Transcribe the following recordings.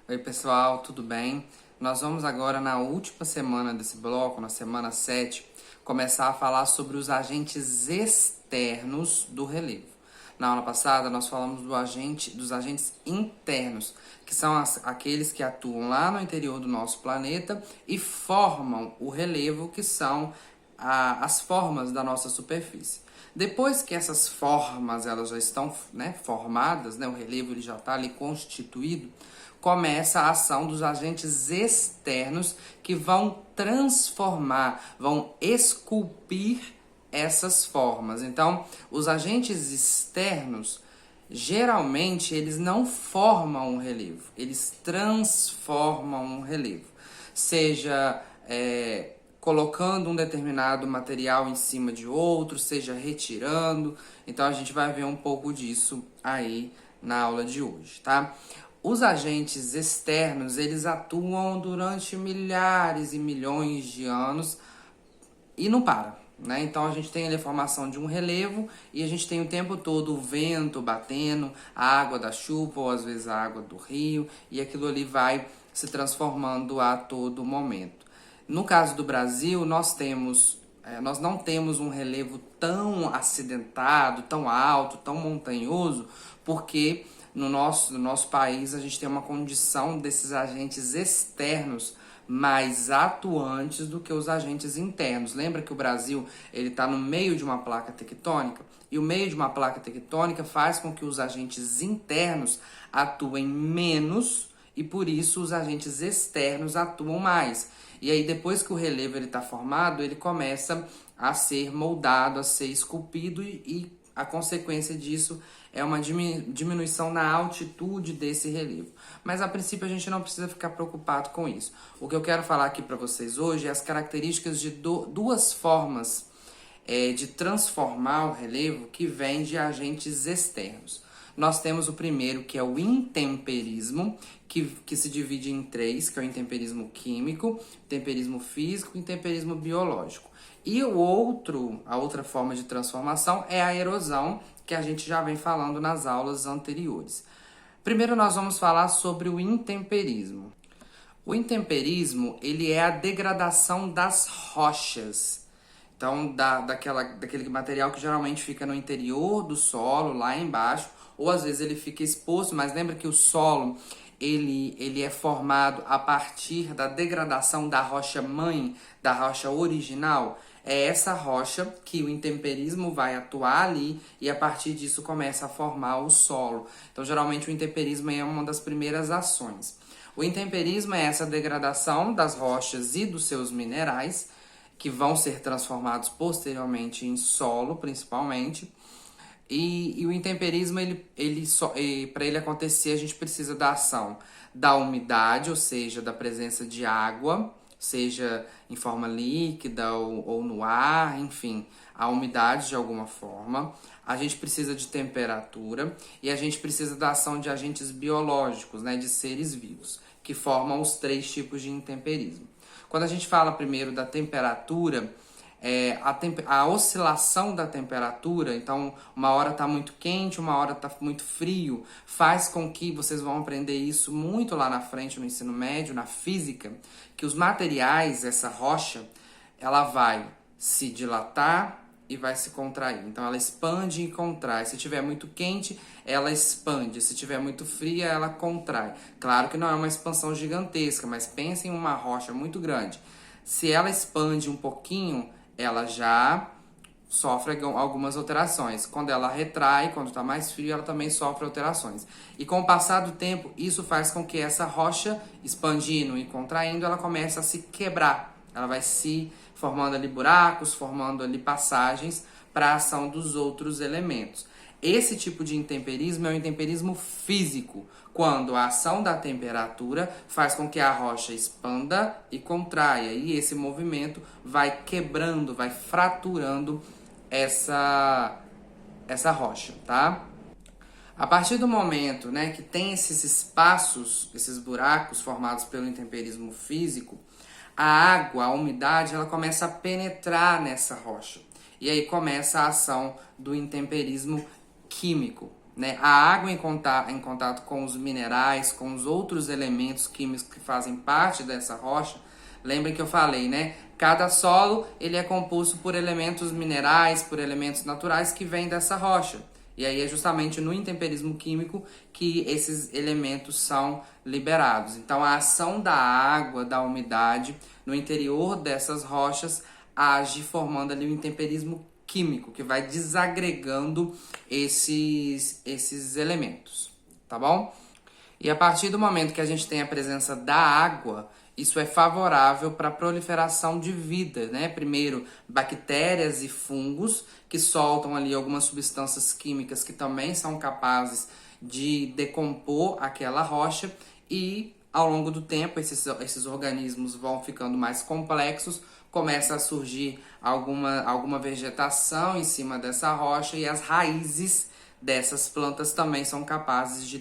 Oi, pessoal, tudo bem? Nós vamos agora, na última semana desse bloco, na semana 7, começar a falar sobre os agentes externos do relevo. Na aula passada, nós falamos dos agentes internos, que são aqueles que atuam lá no interior do nosso planeta e formam o relevo, que são as formas da nossa superfície. Depois que essas formas elas já estão, formadas, o relevo ele já está ali constituído, começa a ação dos agentes externos que vão transformar, vão esculpir essas formas. Então, os agentes externos, geralmente, eles não formam um relevo, eles transformam um relevo. Seja colocando um determinado material em cima de outro, seja retirando. Então, a gente vai ver um pouco disso aí na aula de hoje, tá? Os agentes externos, eles atuam durante milhares e milhões de anos e não para, né? Então a gente tem ali a formação de um relevo e a gente tem o tempo todo o vento batendo, a água da chuva ou às vezes a água do rio, e aquilo ali vai se transformando a todo momento. No caso do Brasil, nós não temos um relevo tão acidentado, tão alto, tão montanhoso, porque no nosso país a gente tem uma condição desses agentes externos mais atuantes do que os agentes internos. Lembra que o Brasil ele está no meio de uma placa tectônica? E o meio de uma placa tectônica faz com que os agentes internos atuem menos e por isso os agentes externos atuam mais. E aí depois que o relevo está formado, ele começa a ser moldado, a ser esculpido e a consequência disso é uma diminuição na altitude desse relevo. Mas a princípio a gente não precisa ficar preocupado com isso. O que eu quero falar aqui para vocês hoje é as características de duas formas de transformar o relevo que vêm de agentes externos. Nós temos o primeiro, que é o intemperismo, que se divide em três, que é o intemperismo químico, intemperismo físico e intemperismo biológico. E a outra forma de transformação é a erosão, que a gente já vem falando nas aulas anteriores. Primeiro nós vamos falar sobre o intemperismo. O intemperismo, ele é a degradação das rochas. Então, daquele material que geralmente fica no interior do solo, lá embaixo, ou às vezes ele fica exposto, mas lembra que o solo ele é formado a partir da degradação da rocha mãe, da rocha original. É essa rocha que o intemperismo vai atuar ali e a partir disso começa a formar o solo. Então, geralmente, o intemperismo é uma das primeiras ações. O intemperismo é essa degradação das rochas e dos seus minerais, que vão ser transformados posteriormente em solo, principalmente. E o intemperismo, para ele acontecer, a gente precisa da ação da umidade, ou seja, da presença de água, seja em forma líquida ou no ar, enfim, a umidade de alguma forma. A gente precisa de temperatura e a gente precisa da ação de agentes biológicos, de seres vivos, que formam os três tipos de intemperismo. Quando a gente fala primeiro da temperatura, a oscilação da temperatura, então uma hora está muito quente, uma hora está muito frio, faz com que, vocês vão aprender isso muito lá na frente no ensino médio, na física, que os materiais, essa rocha, ela vai se dilatar e vai se contrair. Então ela expande e contrai. Se tiver muito quente, ela expande. Se tiver muito fria, ela contrai. Claro que não é uma expansão gigantesca, mas pensem em uma rocha muito grande. Se ela expande um pouquinho, ela já sofre algumas alterações. Quando ela retrai, quando está mais frio, ela também sofre alterações. E com o passar do tempo, isso faz com que essa rocha, expandindo e contraindo, ela comece a se quebrar. Ela vai se formando ali buracos, formando ali passagens para a ação dos outros elementos. Esse tipo de intemperismo é o intemperismo físico, quando a ação da temperatura faz com que a rocha expanda e contraia, e esse movimento vai quebrando, vai fraturando essa rocha, tá? A partir do momento, que tem esses espaços, esses buracos formados pelo intemperismo físico, a água, a umidade, ela começa a penetrar nessa rocha. E aí começa a ação do intemperismo químico. né? A água em contato com os minerais, com os outros elementos químicos que fazem parte dessa rocha. Lembrem que eu falei, né? Cada solo ele é composto por elementos minerais, por elementos naturais que vêm dessa rocha. E aí é justamente no intemperismo químico que esses elementos são liberados. Então a ação da água, da umidade no interior dessas rochas age formando ali o intemperismo químico, que vai desagregando esses elementos, tá bom? E a partir do momento que a gente tem a presença da água, isso é favorável para a proliferação de vida, né? Primeiro, bactérias e fungos que soltam ali algumas substâncias químicas que também são capazes de decompor aquela rocha e ao longo do tempo esses organismos vão ficando mais complexos, começa a surgir alguma vegetação em cima dessa rocha e as raízes dessas plantas também são capazes de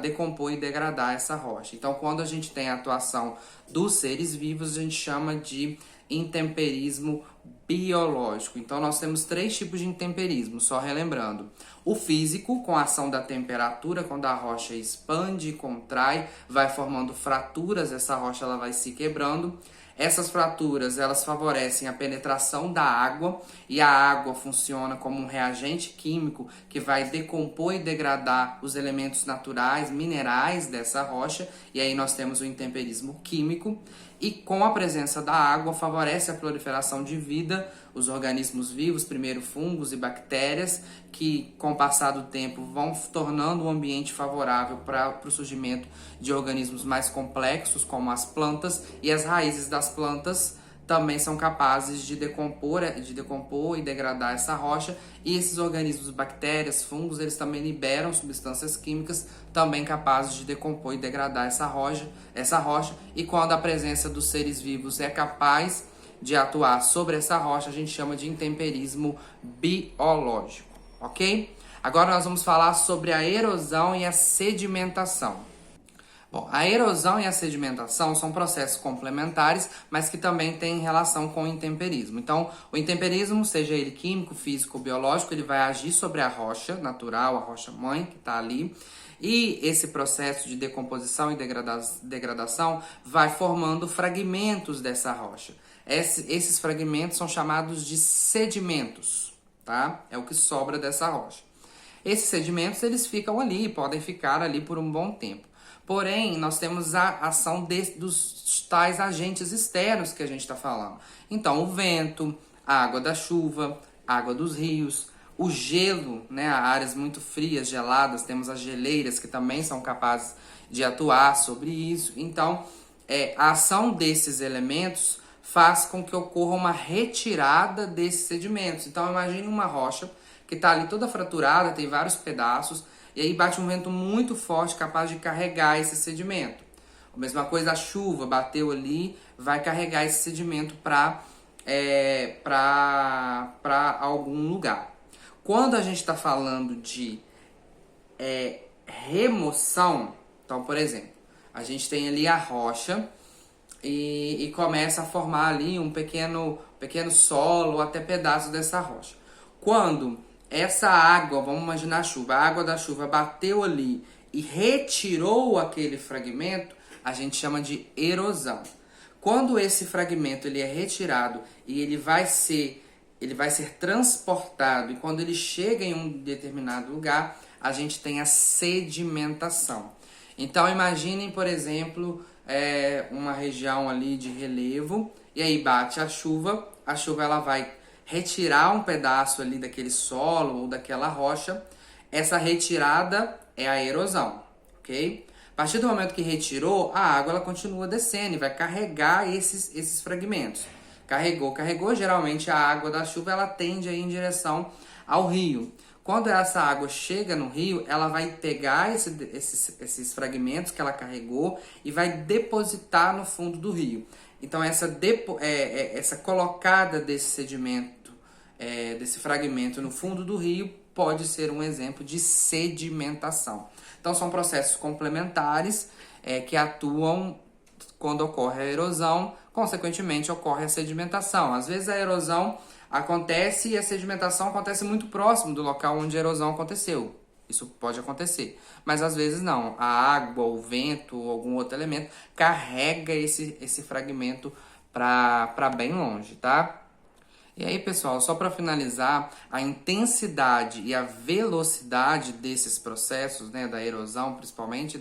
decompor e degradar essa rocha. Então, quando a gente tem a atuação dos seres vivos, a gente chama de intemperismo biológico. Então, nós temos 3 tipos de intemperismo, só relembrando. O físico, com a ação da temperatura, quando a rocha expande e contrai, vai formando fraturas, essa rocha ela vai se quebrando. Essas fraturas, elas favorecem a penetração da água e a água funciona como um reagente químico que vai decompor e degradar os elementos naturais, minerais dessa rocha, e aí nós temos o intemperismo químico. E com a presença da água favorece a proliferação de vida, os organismos vivos, primeiro fungos e bactérias, que com o passar do tempo vão tornando o ambiente favorável para o surgimento de organismos mais complexos, como as plantas, e as raízes das plantas também são capazes de decompor e degradar essa rocha, e esses organismos, bactérias, fungos, eles também liberam substâncias químicas também capazes de decompor e degradar essa rocha, e quando a presença dos seres vivos é capaz de atuar sobre essa rocha, a gente chama de intemperismo biológico, ok? Agora nós vamos falar sobre a erosão e a sedimentação. Bom, a erosão e a sedimentação são processos complementares, mas que também têm relação com o intemperismo. Então, o intemperismo, seja ele químico, físico ou biológico, ele vai agir sobre a rocha natural, a rocha mãe que está ali, e esse processo de decomposição e degradação vai formando fragmentos dessa rocha. Esses fragmentos são chamados de sedimentos, tá? É o que sobra dessa rocha. Esses sedimentos, eles ficam ali, podem ficar ali por um bom tempo. Porém, nós temos a ação dos tais agentes externos que a gente está falando. Então, o vento, a água da chuva, a água dos rios, o gelo, né? Áreas muito frias, geladas, temos as geleiras que também são capazes de atuar sobre isso. Então, a ação desses elementos faz com que ocorra uma retirada desses sedimentos. Então, imagine uma rocha que está ali toda fraturada, tem vários pedaços, e aí bate um vento muito forte, capaz de carregar esse sedimento. A mesma coisa, a chuva bateu ali, vai carregar esse sedimento para algum lugar. Quando a gente está falando de remoção, então, por exemplo, a gente tem ali a rocha e começa a formar ali um pequeno solo, até pedaços dessa rocha. Quando essa água, vamos imaginar a chuva, a água da chuva bateu ali e retirou aquele fragmento, a gente chama de erosão. Quando esse fragmento ele é retirado e ele vai ser transportado, e quando ele chega em um determinado lugar, a gente tem a sedimentação. Então imaginem, por exemplo, uma região ali de relevo, e aí bate a chuva ela vai retirar um pedaço ali daquele solo ou daquela rocha. Essa retirada é a erosão, ok? A partir do momento que retirou, a água ela continua descendo e vai carregar esses fragmentos. Carregou, geralmente a água da chuva ela tende a ir em direção ao rio. Quando essa água chega no rio, ela vai pegar esses fragmentos que ela carregou e vai depositar no fundo do rio. Então essa colocada desse sedimento, desse fragmento no fundo do rio, pode ser um exemplo de sedimentação. Então são processos complementares que atuam quando ocorre a erosão, consequentemente ocorre a sedimentação. Às vezes a erosão acontece e a sedimentação acontece muito próximo do local onde a erosão aconteceu. Isso pode acontecer, mas às vezes não. A água, o vento, algum outro elemento carrega esse fragmento para bem longe, tá? E aí, pessoal, só para finalizar, a intensidade e a velocidade desses processos, né, da erosão principalmente,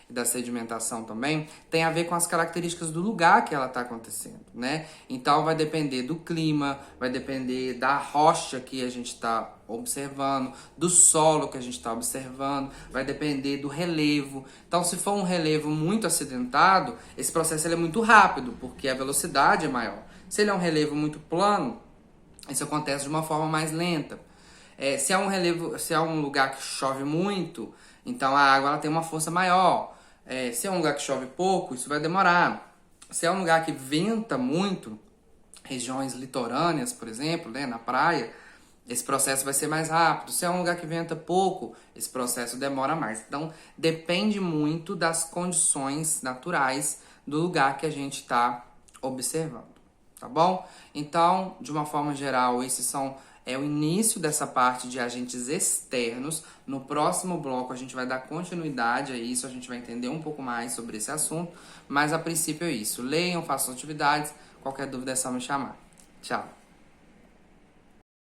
e da sedimentação também, tem a ver com as características do lugar que ela está acontecendo, né? Então, vai depender do clima, vai depender da rocha que a gente está observando, do solo que a gente está observando, vai depender do relevo. Então, se for um relevo muito acidentado, esse processo ele é muito rápido, porque a velocidade é maior. Se ele é um relevo muito plano, isso acontece de uma forma mais lenta. Se é um lugar que chove muito, então a água ela tem uma força maior. Se é um lugar que chove pouco, isso vai demorar. Se é um lugar que venta muito, regiões litorâneas, por exemplo, né, na praia, esse processo vai ser mais rápido. Se é um lugar que venta pouco, esse processo demora mais. Então, depende muito das condições naturais do lugar que a gente está observando. Tá bom? Então, de uma forma geral, é o início dessa parte de agentes externos. No próximo bloco a gente vai dar continuidade a isso, a gente vai entender um pouco mais sobre esse assunto, mas a princípio é isso. Leiam, façam atividades, qualquer dúvida é só me chamar. Tchau!